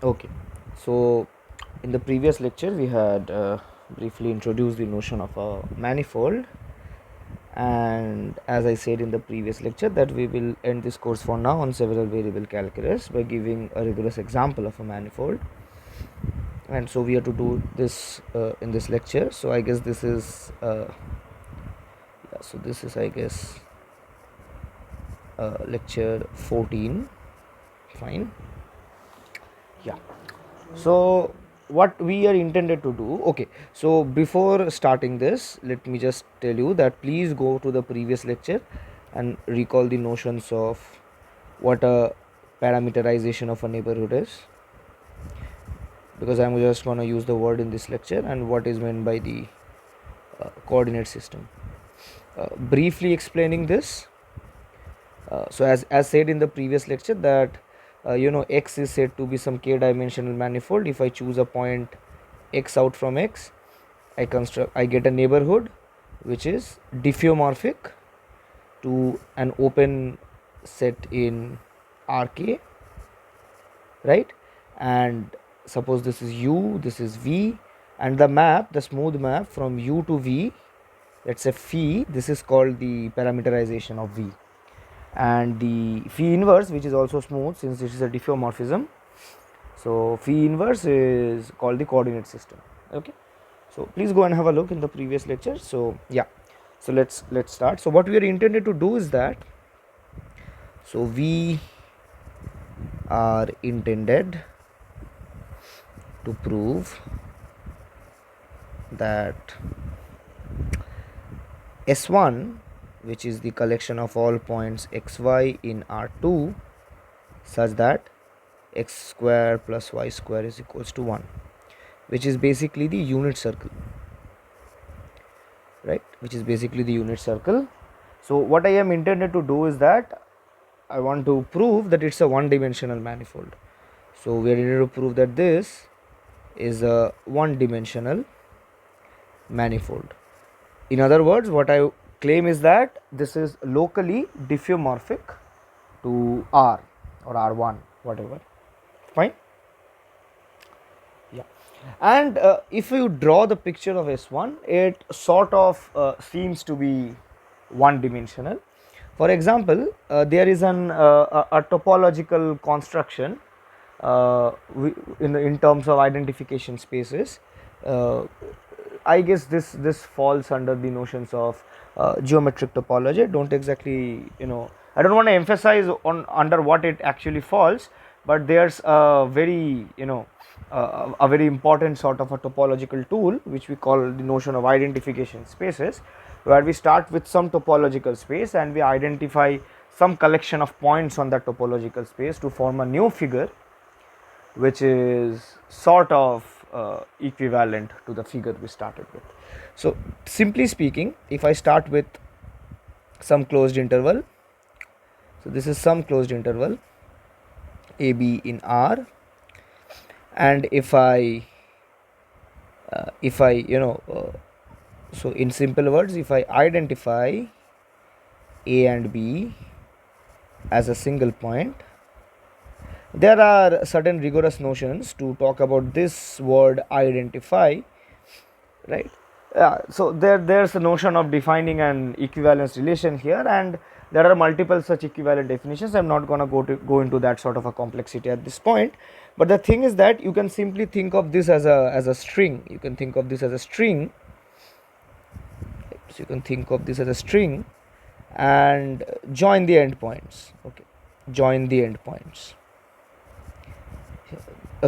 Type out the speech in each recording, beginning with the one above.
Okay, so in the previous lecture we had briefly introduced the notion of a manifold, and as I said in the previous lecture that we will end this course for now on several variable calculus by giving a rigorous example of a manifold. And so we have to do this in this lecture. So I guess this is I guess lecture 14. Fine. Yeah, so what we are intended to do, okay, so before starting this, let me just tell you that please go to the previous lecture and recall the notions of what a parameterization of a neighborhood is, because I'm just going to use the word in this lecture, and what is meant by the coordinate system. Briefly explaining this, so as said in the previous lecture that x is said to be some k dimensional manifold. If I choose a point x out from x, I get a neighborhood which is diffeomorphic to an open set in Rk, right? And suppose this is u, this is v, and the smooth map from u to v, let's say phi, this is called the parameterization of v. And the phi inverse, which is also smooth since it is a diffeomorphism, so phi inverse is called the coordinate system. Okay, so please go and have a look in the previous lecture. So yeah, so let's start. So what we are intended to do is that, so we are intended to prove that S1, which is the collection of all points xy in R2 such that x square plus y square is equals to 1, which is basically the unit circle, right? Which is basically the unit circle. So what I am intended to do is that I want to prove that it's a one-dimensional manifold. So we are intended to prove that this is a one-dimensional manifold. In other words, what I claim is that this is locally diffeomorphic to R or R1, whatever. Fine. Yeah, and if you draw the picture of S1, it sort of seems to be one dimensional. For example, there is a topological construction in terms of identification spaces. I guess this falls under the notions of geometric topology. I don't exactly, I don't want to emphasize on under what it actually falls, but there's a very, a very important sort of a topological tool which we call the notion of identification spaces, where we start with some topological space and we identify some collection of points on that topological space to form a new figure which is sort of equivalent to the figure we started with. So simply speaking, if I start with some closed interval, so this is some closed interval AB in R, and if I so in simple words, if I identify A and B as a single point, there are certain rigorous notions to talk about this word identify, right? So there's a notion of defining an equivalence relation here, and there are multiple such equivalent definitions. I'm not going to go into that sort of a complexity at this point, but the thing is that you can simply think of this as a string. You can think of this as a string. So you can think of this as a string and join the endpoints. Okay, join the endpoints.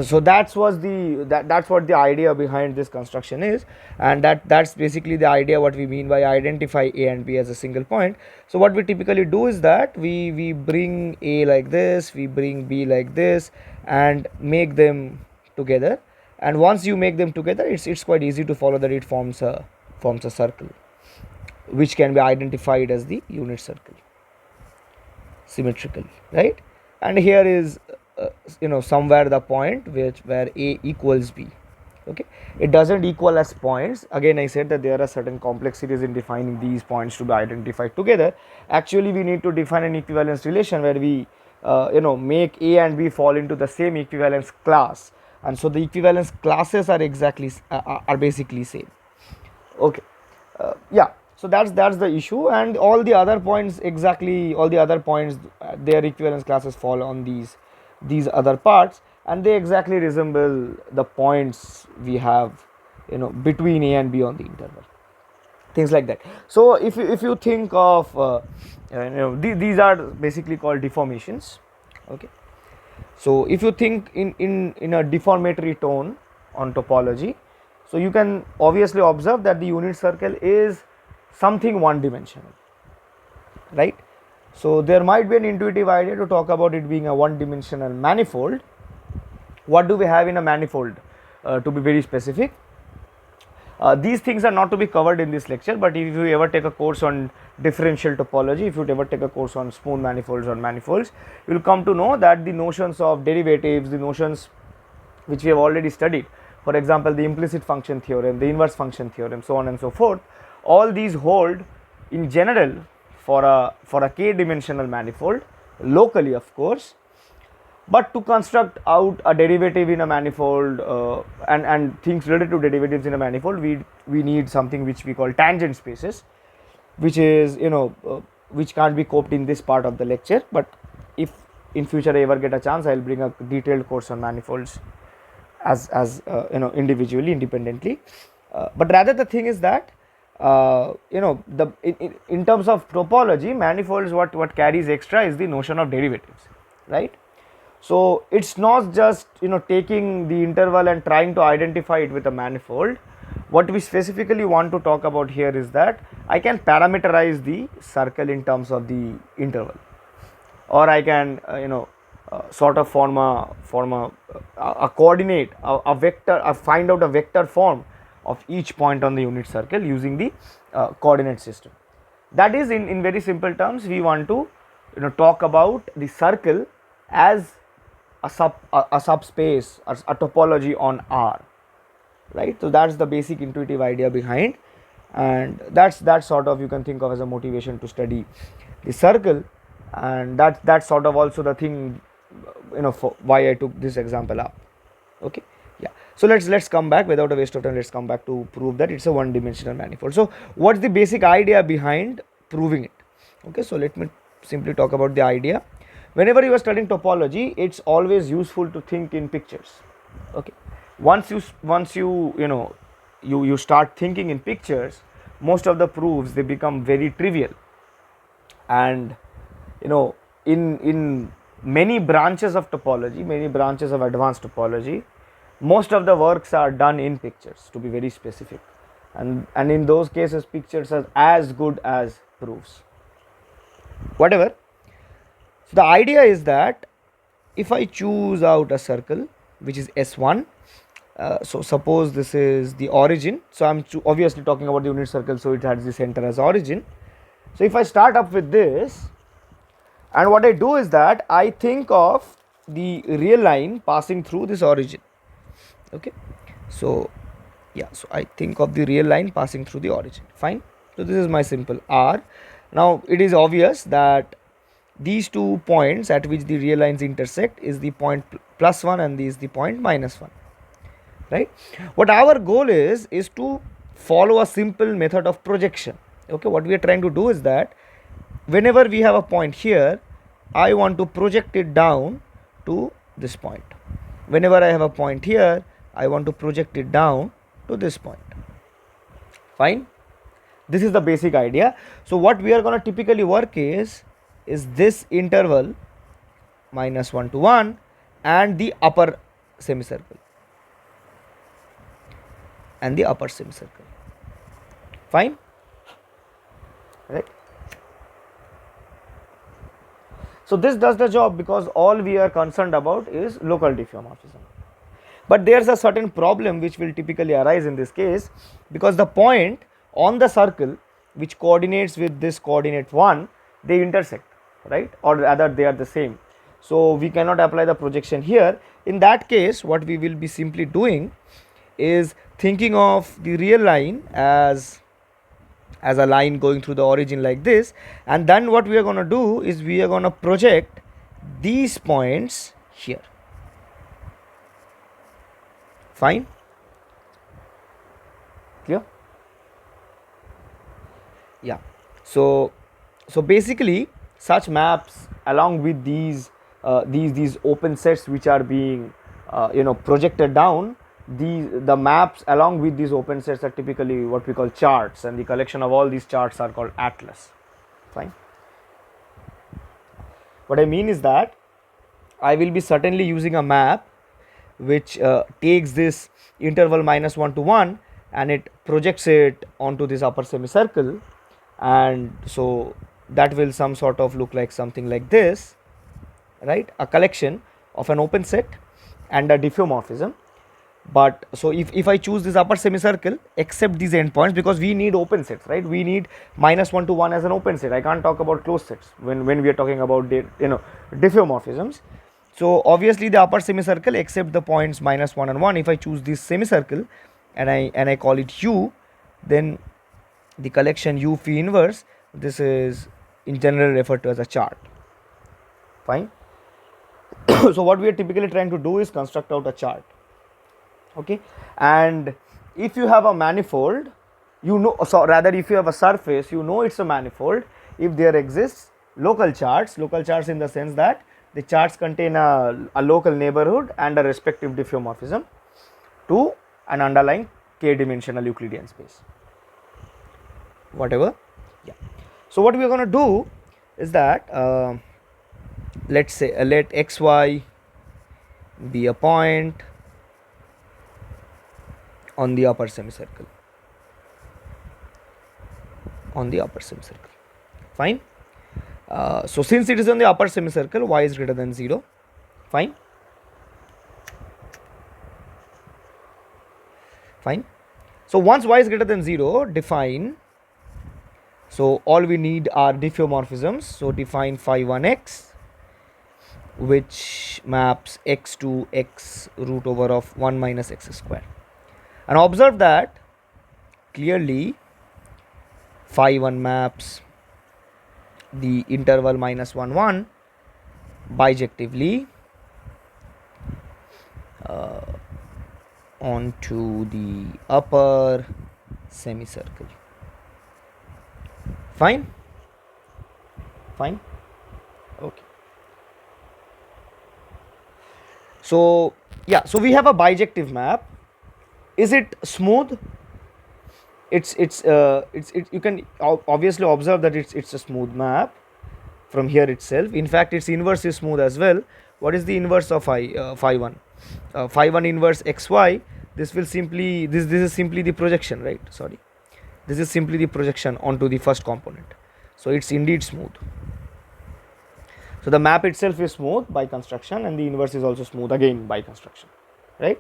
So that's what the idea behind this construction is, and that's basically the idea what we mean by identify A and B as a single point. So what we typically do is that we bring A like this, we bring B like this, and make them together, and once you make them together, it's quite easy to follow that it forms a circle which can be identified as the unit circle symmetrical, right? And here is somewhere the point where A equals B. Okay, it doesn't equal as points. Again, I said that there are certain complexities in defining these points to be identified together. Actually, we need to define an equivalence relation where we make A and B fall into the same equivalence class, and so the equivalence classes are exactly are basically same. Okay, yeah. So that's the issue, and all the other points, exactly all the other points, their equivalence classes fall on these other parts, and they exactly resemble the points we have, between A and B on the interval, things like that. So if you think of these are basically called deformations. Okay, so if you think in a deformatory tone on topology, so you can obviously observe that the unit circle is something one dimensional, right? So there might be an intuitive idea to talk about it being a one dimensional manifold. What do we have in a manifold, to be very specific? These things are not to be covered in this lecture, but if you ever take a course on differential topology, if you ever take a course on smooth manifolds or manifolds, you will come to know that the notions of derivatives, the notions which we have already studied, for example the implicit function theorem, the inverse function theorem, so on and so forth, all these hold in general for a k dimensional manifold, locally of course. But to construct out a derivative in a manifold, and things related to derivatives in a manifold, we need something which we call tangent spaces, which is which can't be coped in this part of the lecture. But if in future I ever get a chance, I will bring a detailed course on manifolds as individually, independently. But rather the thing is that in terms of topology, manifolds, what carries extra is the notion of derivatives, right? So it's not just taking the interval and trying to identify it with a manifold. What we specifically want to talk about here is that I can parameterize the circle in terms of the interval, or I can sort of form a coordinate, a vector, find out a vector form of each point on the unit circle using the coordinate system. That is, in very simple terms, we want to talk about the circle as a subspace, a topology on R, right? So that's the basic intuitive idea behind, and that's sort of you can think of as a motivation to study the circle, and that's sort of also the thing for why I took this example up. Okay, yeah. So let's come back without a waste of time. Let's come back to prove that it's a one dimensional manifold. So what's the basic idea behind proving it? Okay, so let me simply talk about the idea. Whenever you are studying topology, it's always useful to think in pictures. Okay, once you start thinking in pictures, most of the proofs, they become very trivial, and in many branches of topology, many branches of advanced topology, most of the works are done in pictures, to be very specific, and in those cases pictures are as good as proofs, whatever. So the idea is that if I choose out a circle which is S1, so suppose this is the origin, so I'm obviously talking about the unit circle, so it has the center as origin. So if I start up with this, and what I do is that I think of the real line passing through this origin. Okay, so yeah, so I think of the real line passing through the origin. Fine. So this is my simple R. Now it is obvious that these 2 points at which the real lines intersect is the point +1 and this is the point -1, right? What our goal is to follow a simple method of projection. Okay, what we are trying to do is that whenever we have a point here, I want to project it down to this point. Whenever I have a point here, I want to project it down to this point. Fine. This is the basic idea. So what we are going to typically work is this interval -1 to 1 and the upper semicircle Fine, right? So this does the job because all we are concerned about is local diffeomorphism. But there's a certain problem which will typically arise in this case, because the point on the circle which coordinates with this coordinate 1, they intersect, right? Or rather they are the same. So we cannot apply the projection here. In that case, what we will be simply doing is thinking of the real line as a line going through the origin like this, and then what we are going to do is we are going to project these points here. Fine? Clear? Yeah. So basically such maps along with these open sets which are being projected down, the maps along with these open sets are typically what we call charts, and the collection of all these charts are called atlas. Fine. What I mean is that I will be certainly using a map which takes this interval -1 to 1 and it projects it onto this upper semicircle, and so that will some sort of look like something like this, right? A collection of an open set and a diffeomorphism. But so if I choose this upper semicircle except these endpoints, because we need open sets, right? We need -1 to 1 as an open set. I can't talk about closed sets when we are talking about diffeomorphisms. So obviously the upper semicircle except the points -1 and 1, if I choose this semicircle and I call it U, then the collection U phi inverse, this is in general referred to as a chart. Fine. So what we are typically trying to do is construct out a chart. Okay, and if you have a manifold, so rather if you have a surface, it's a manifold if there exists local charts in the sense that the charts contain a local neighborhood and a respective diffeomorphism to an underlying k dimensional Euclidean space, whatever. Yeah. So what we are going to do is that let's say let xy be a point on the upper semicircle. Fine. So since it is on the upper semicircle, y is greater than 0. Fine. So once y is greater than 0, define. So all we need are diffeomorphisms. So define phi 1x, which maps x to x root over of 1 minus x square. And observe that clearly phi 1 maps the interval -1 1 bijectively onto the upper semicircle. Fine. Okay. So yeah, so we have a bijective map. Is it smooth? You can obviously observe that it's a smooth map from here itself. In fact, its inverse is smooth as well. What is the inverse of phi 1? Phi 1 inverse xy. This is simply the projection, right? Sorry, this is simply the projection onto the first component. So it's indeed smooth. So the map itself is smooth by construction, and the inverse is also smooth again by construction, right?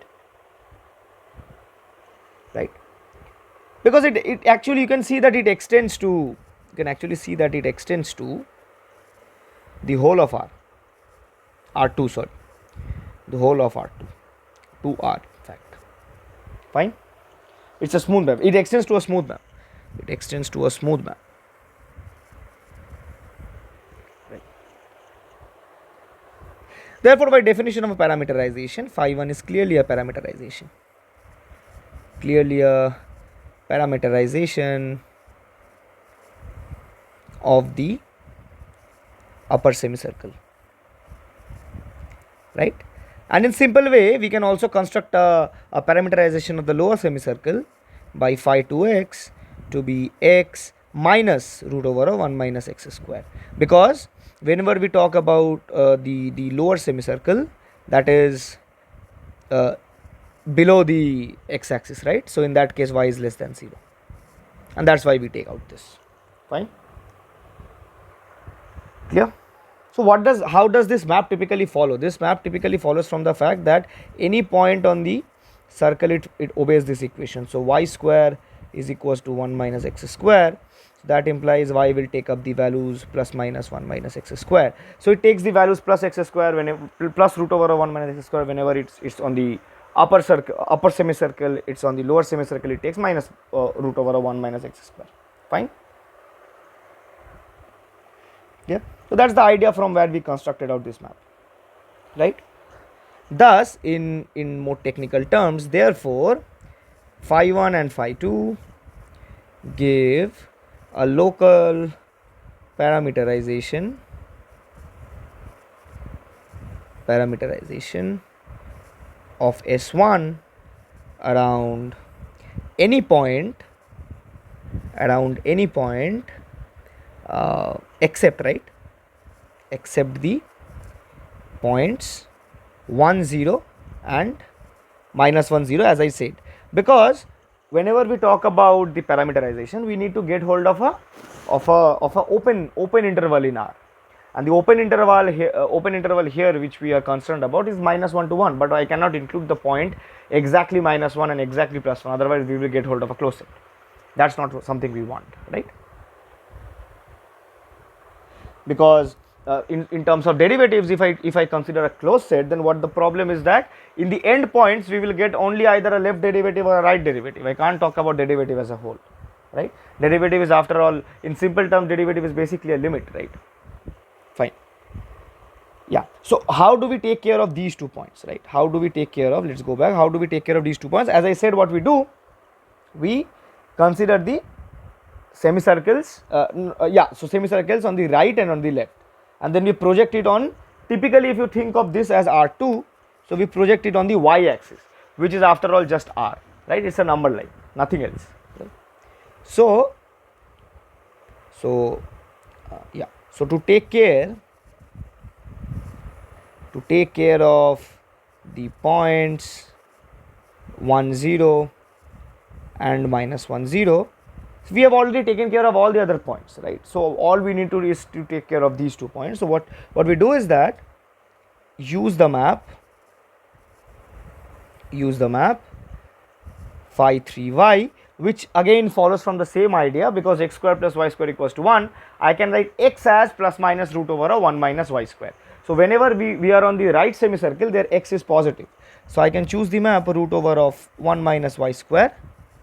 Because it actually, you can see that it extends to, the whole of R2, sorry, the whole of R2 to R, in fact. Fine. It's a smooth map. It extends to a smooth map. Right. Therefore, by definition of a parameterization, phi 1 is clearly a parameterization. Of the upper semicircle, right? And in simple way, we can also construct a parameterization of the lower semicircle by phi 2x to be x minus root over of 1 minus x square, because whenever we talk about the lower semicircle, that is below the x-axis, right? So in that case, y is less than 0, and that's why we take out this. Fine. Clear? So how does this map typically follow? This map typically follows from the fact that any point on the circle, it obeys this equation. So y square is equals to 1 minus x square. So that implies y will take up the values plus minus 1 minus x square. So it takes the values plus x square whenever, plus root over of 1 minus x square whenever it's on the upper semicircle. It's on the lower semicircle, it takes minus root over of 1 minus x square. Fine. Yeah, so that's the idea from where we constructed out this map, right? Thus, in more technical terms, therefore, phi 1 and phi 2 give a local parameterization of S1 around any point except, right, except the points 1 0 and minus 1 0, as I said, because whenever we talk about the parameterization, we need to get hold of a open interval in R, and the open interval here which we are concerned about is minus 1 to 1, but I cannot include the point exactly minus 1 and exactly plus 1, otherwise we will get hold of a closed set. That's not something we want, right? Because in terms of derivatives, if I consider a closed set, then what the problem is that in the end points we will get only either a left derivative or a right derivative. I can't talk about derivative as a whole, right? Derivative is, after all, in simple terms, derivative is basically a limit, right? Fine. Yeah, so how do we take care of these 2 points, right? How do we take care of, let's go back, how do we take care of these 2 points? As I said, what we do, we consider the semicircles, so semicircles on the right and on the left, and then we project it on, typically if you think of this as R2, so we project it on the y axis, which is after all just R, right? It's a number line, nothing else, right? So to take care of the points 1 0 and minus 1 0, we have already taken care of all the other points, right? So all we need to do is to take care of these 2 points. So what we do is that use the map phi 3y, which again follows from the same idea, because x square plus y square equals to 1, I can write x as plus minus root over of 1 minus y square. So whenever we are on the right semicircle, there x is positive, so I can choose the map root over of 1 minus y square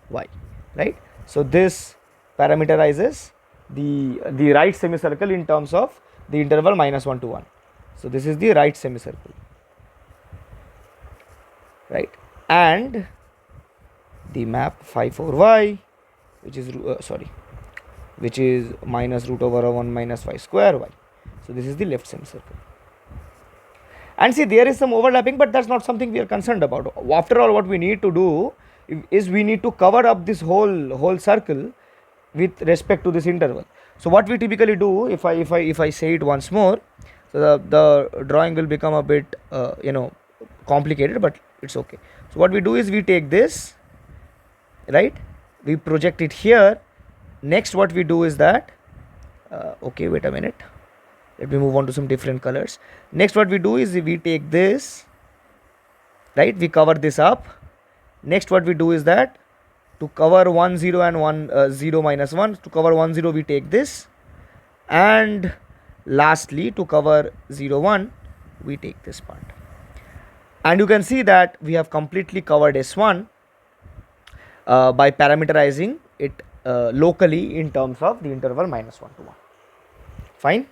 y, right? So this parameterizes the right semicircle in terms of the interval minus 1 to 1. So this is the right semicircle, right? And the map phi 4y, which is minus root over of 1 minus y square y. So this is the left semicircle. And see, there is some overlapping, but that's not something we are concerned about. After all, what we need to do is we need to cover up this whole circle with respect to this interval. So what we typically do, if I say it once more, so the drawing will become a bit complicated, but it's okay. So what we do is we take this, right, we project it here. Next what we do is that okay, wait a minute, let me move on to some different colors. Next what we do is we take this, right, we cover this up. Next what we do is that to cover 1 0 and 1 0 minus 1, to cover 1 0 we take this, and lastly to cover 0 1 we take this part. And you can see that we have completely covered S1 by parameterizing it locally in terms of the interval minus 1 to 1. Fine.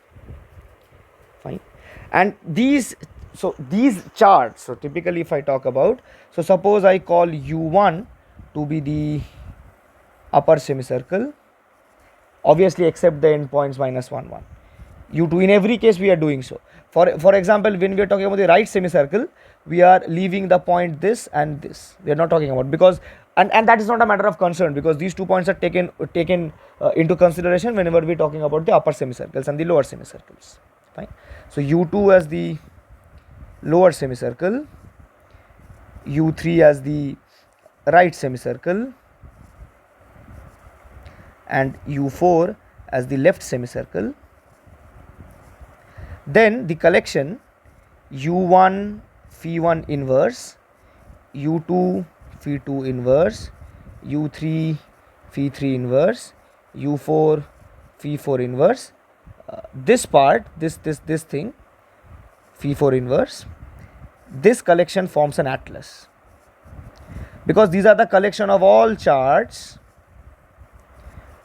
And these charts, so typically if I talk about, so suppose I call U1 to be the upper semicircle, obviously except the endpoints minus 1 1. U2, in every case we are doing so. For example, when we are talking about the right semicircle, we are leaving the point this and this, we are not talking about, because and that is not a matter of concern, because these 2 points are taken into consideration whenever we are talking about the upper semicircles and the lower semicircles. Fine. So U2 as the lower semicircle, U3 as the right semicircle, and U4 as the left semicircle. Then the collection U1 phi 1 inverse, U2 phi 2 inverse, U3 phi 3 inverse, U4 phi 4 inverse, this part, this thing, phi 4 inverse, this collection forms an atlas, because these are the collection of all charts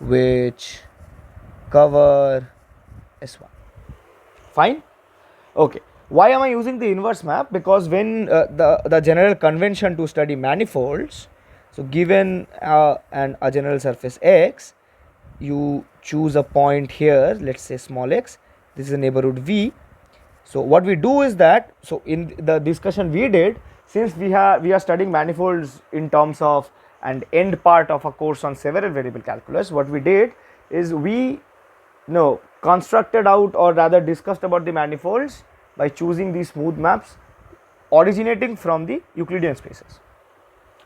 which cover S1. Fine. Okay, why am I using the inverse map? Because when the general convention to study manifolds, so given a general surface X, you choose a point here, let's say small x, this is a neighborhood V. So what we do is that, so in the discussion we did, since we are studying manifolds in terms of an end part of a course on several variable calculus, what we did is we constructed out, or rather discussed about the manifolds by choosing these smooth maps originating from the Euclidean spaces.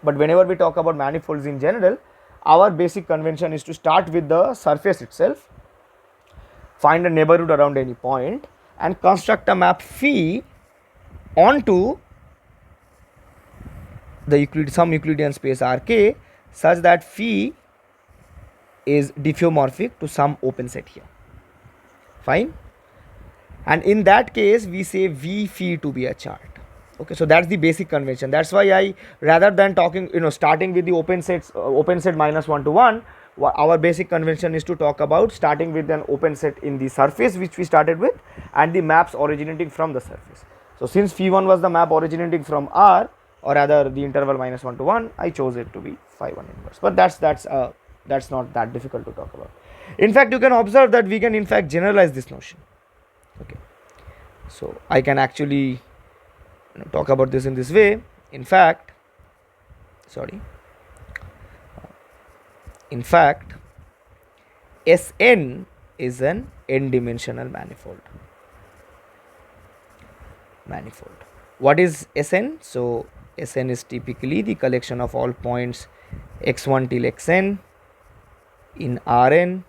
But whenever we talk about manifolds in general, our basic convention is to start with the surface itself, find a neighborhood around any point, and construct a map phi onto the some Euclidean space Rk such that phi is diffeomorphic to some open set here. Fine. And in that case we say V phi to be a chart. Okay, so that's the basic convention. That's why I, rather than talking, starting with the open set -1 to 1, our basic convention is to talk about starting with an open set in the surface which we started with, and the maps originating from the surface. So since phi1 was the map originating from R, or rather the interval -1 to 1, I chose it to be phi1 inverse. But that's not that difficult to talk about. In fact, you can observe that we can in fact generalize this notion. Okay, so I can actually talk about this in this way. In fact, Sn is an n-dimensional manifold. What is Sn? So Sn is typically the collection of all points x1 till xn in Rn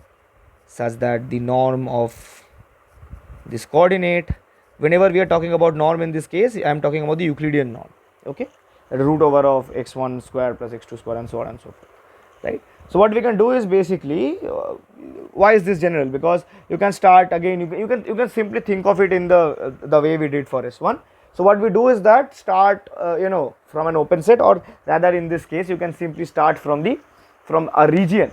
such that the norm of this coordinate, whenever we are talking about norm in this case, I am talking about the Euclidean norm, okay, the root over of x1 square plus x2 square and so on and so forth, right? So what we can do is basically, why is this general? Because you can start again, you can simply think of it in the way we did for S1. So what we do is that start from an open set, or rather in this case you can simply start from a region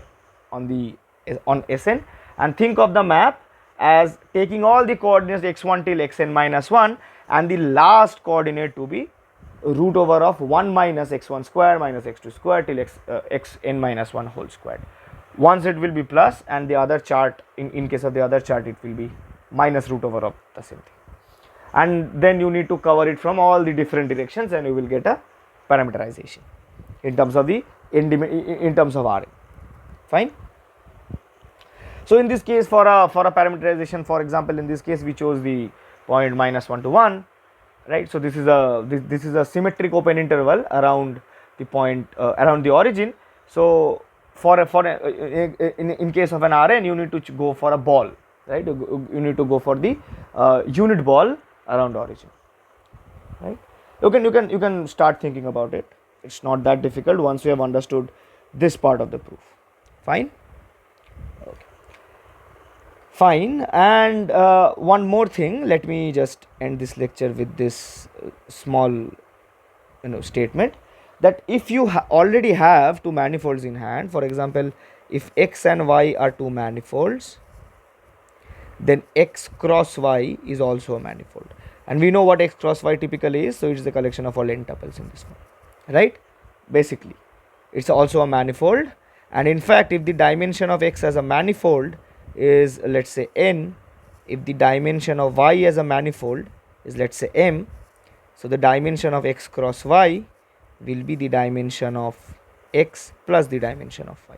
on Sn and think of the map as taking all the coordinates x1 till xn minus 1, and the last coordinate to be root over of 1 minus x1 square minus x2 square till xn minus 1 whole squared. Once it will be plus, and the other chart, in case of the other chart, it will be minus root over of the same thing, and then you need to cover it from all the different directions and you will get a parameterization in terms of Rn. Fine. So in this case, for a parameterization, for example, in this case we chose the point -1 to 1, right? So this is a symmetric open interval around the point around the origin. So in case of an Rn, you need to go for a ball, right? You need to go for the unit ball around origin, right? You can start thinking about it. It's not that difficult once you have understood this part of the proof. Fine. Fine. And one more thing, let me just end this lecture with this small statement, that if you already have two manifolds in hand, for example, if x and y are two manifolds, then x cross y is also a manifold, and we know what x cross y typically is. So it is the collection of all n tuples in this form, right? Basically it's also a manifold. And in fact, if the dimension of x as a manifold is, let's say, n, if the dimension of y as a manifold is, let's say, m, so the dimension of x cross y will be the dimension of x plus the dimension of y.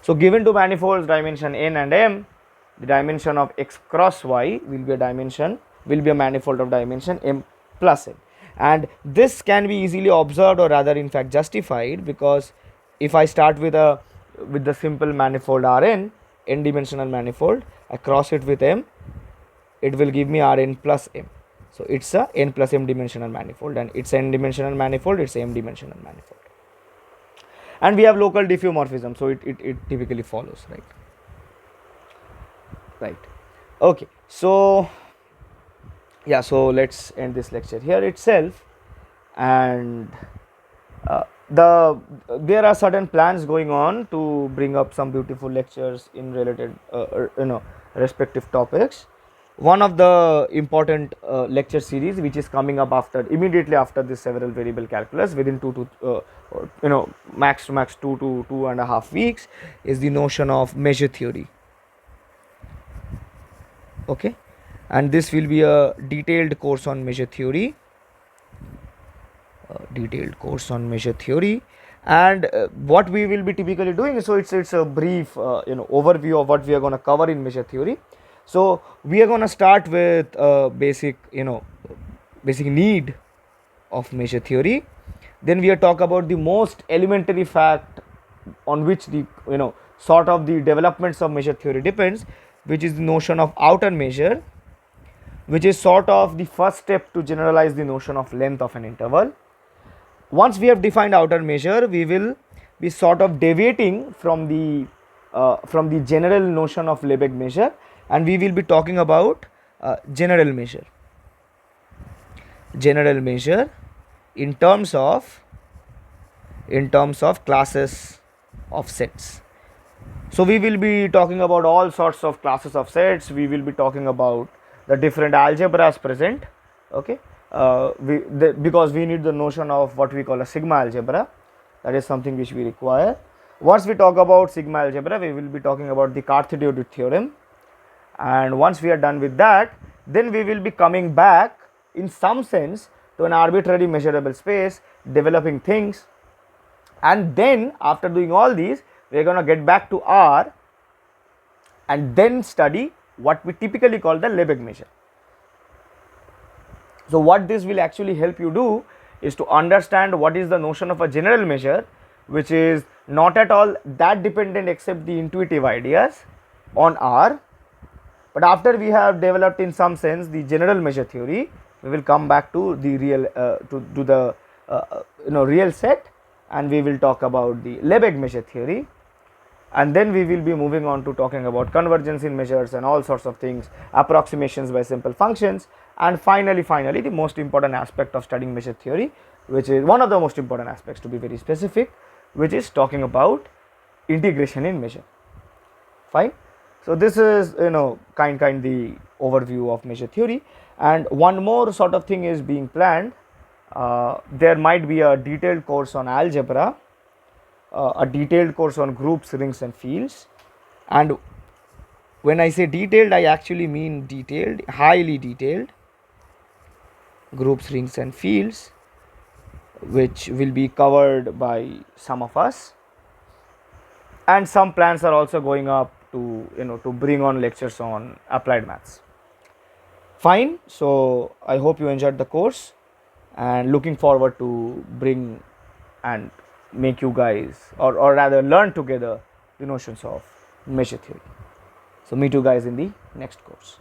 So given two manifolds dimension n and m, the dimension of x cross y will be a manifold of dimension m plus n. And this can be easily observed, or rather in fact justified, because if I start with the simple manifold Rn, n dimensional manifold, I cross it with m, it will give me Rn plus m. So it's a n plus m dimensional manifold, and it's n dimensional manifold, it's m dimensional manifold, and we have local diffeomorphism, so it typically follows, right? Okay, so yeah, so let's end this lecture here itself. And there are certain plans going on to bring up some beautiful lectures in related respective topics, one of the important lecture series which is coming up after immediately after this several variable calculus within max to max 2 to 2.5 weeks is the notion of measure theory. Okay, and this will be a detailed course on measure theory, and what we will be typically doing, so it's a brief overview of what we are going to cover in measure theory. So we are going to start with basic need of measure theory. Then we are talk about the most elementary fact on which the sort of the developments of measure theory depends, which is the notion of outer measure, which is sort of the first step to generalize the notion of length of an interval. Once we have defined outer measure, we will be sort of deviating from the general notion of Lebesgue measure, and we will be talking about general measure in terms of classes of sets. So we will be talking about all sorts of classes of sets. We will be talking about the different algebras present. Okay, because we need the notion of what we call a sigma algebra. That is something which we require. Once we talk about sigma algebra, we will be talking about the Carthy-Deodat theorem, and once we are done with that, then we will be coming back in some sense to an arbitrary measurable space, developing things, and then after doing all these, we are going to get back to R and then study what we typically call the Lebesgue measure. So what this will actually help you do is to understand what is the notion of a general measure, which is not at all that dependent except the intuitive ideas on R. But after we have developed in some sense the general measure theory, we will come back to the real real set, and we will talk about the Lebesgue measure theory, and then we will be moving on to talking about convergence in measures and all sorts of things, approximations by simple functions, and finally the most important aspect of studying measure theory, which is one of the most important aspects to be very specific, which is talking about integration in measure. Fine. So this is kind the overview of measure theory, and one more sort of thing is being planned. There might be a detailed course on algebra, a detailed course on groups, rings and fields, and when I say detailed, I actually mean detailed, highly detailed groups, rings and fields, which will be covered by some of us, and some plans are also going up to to bring on lectures on applied maths. Fine. So I hope you enjoyed the course, and looking forward to bring and make you guys, or rather learn together the notions of measure theory. So meet you guys in the next course.